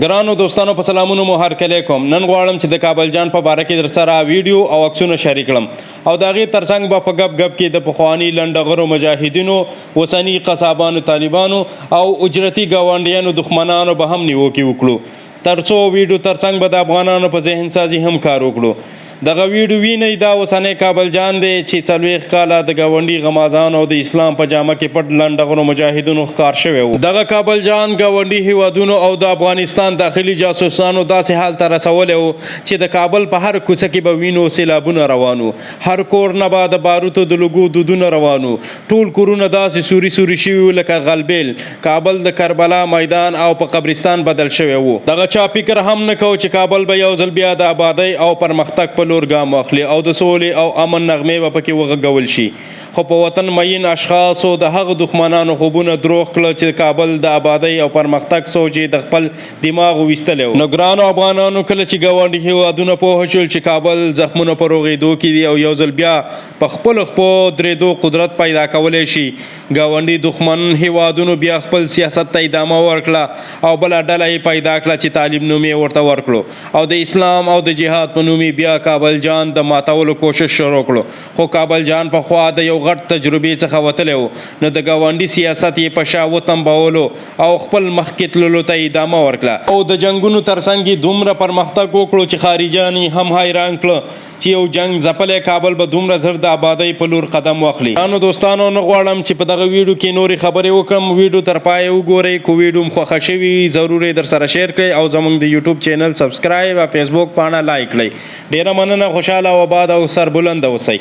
ګرانو دوستانو په سلامونو مو هر کله کوم. نن غواړم چې د کابل جان په باره کې در سره ویډیو او عکسونه شریک کړم او د هغې ترڅنګ به په غب غب کې د پخواني لنډغرو مجاهدینو، اوسني قصابانو، طالبانو او اجرتي ګاونډیانو دښمنانو به هم نیوکې وکړو. تر څو ویډیو ترڅنګ به د افغانانو په ذهن سازي هم کار وکړو. دغه ویډیو وینئ، دا اوسنی کابل جان دی چې 40 کاله د ګاونډي غمازان او د اسلام په جامه کې پټ لنډغرو مجاهدینو ښکار شوی و. دغه کابل جان ګاونډي هیوادونو او د افغانستان داخلي جاسوسانو داسې حال ته رسولی و چې د کابل په هر کوڅه کې به وینو سیلابونه روان و. هر کور نه به د باروتو د لوګو دودونه روان و. ټول کورونه داسې سوري سوري شوي و لکه غلبیل. کابل د کربلا میدان او په قبرستان بدل شوی و. دغه چا فکر هم نه کو چې کابل به یو ځل بیا د آبادۍ او پرمختګ په لور ګام واخلي او د سولې او امن نغمې به پکې وغږول شي. خو په وطن مین اشخاصو د هغه دښمنانو خوبونه دروغ کړه چې کابل د آبادۍ او پرمختګ سوچ یې د خپل دماغ ویستلی و. نو ګرانو افغانانو، کله چې ګاونډي هیوادونه پوه شول چې کابل زخمونه په روغېدو کې دي او یو ځل بیا په خپلو درېدو قدرت پیدا کولی شي، ګاونډي دښمن هیوادونو بیا خپل سیاست ته ادامه ورکړه او بله ډله یې پیدا کړه چې طالب نوم یې ورته ورکړو او د اسلام او د جهاد په نوم بیا کابل جان د ماتولو کوشش شروع کړو. خو کابل جان په خوا د یو غټ تجربې څخه وتلی و، نو د ګاونډي سیاست یې په شا وتنبولو او خپل مخکې تللو ته ادامه ورکړه او د جنګونو ترڅنګ یې دومره پرمختګ وکړو چې خارجیان یې هم حیران کړه چې یو جنګ ځپلی کابل به دومره زر د آبادۍ په لور قدم واخلي. نو دوستانو، نه غواړم چې په دغه ویډیو کې نورې خبرې وکړم. ویډیو تر پایه وګورئ. که ویډیو م خوښه شوي وي ضرور یې در سره شیر کړئ او زموږ د یوټیوب چینل سبسکرایب او فیسبوک پاڼه لایک کړئ. ډیره مننه. خوشحاله او آباد او سربلند اوسئ.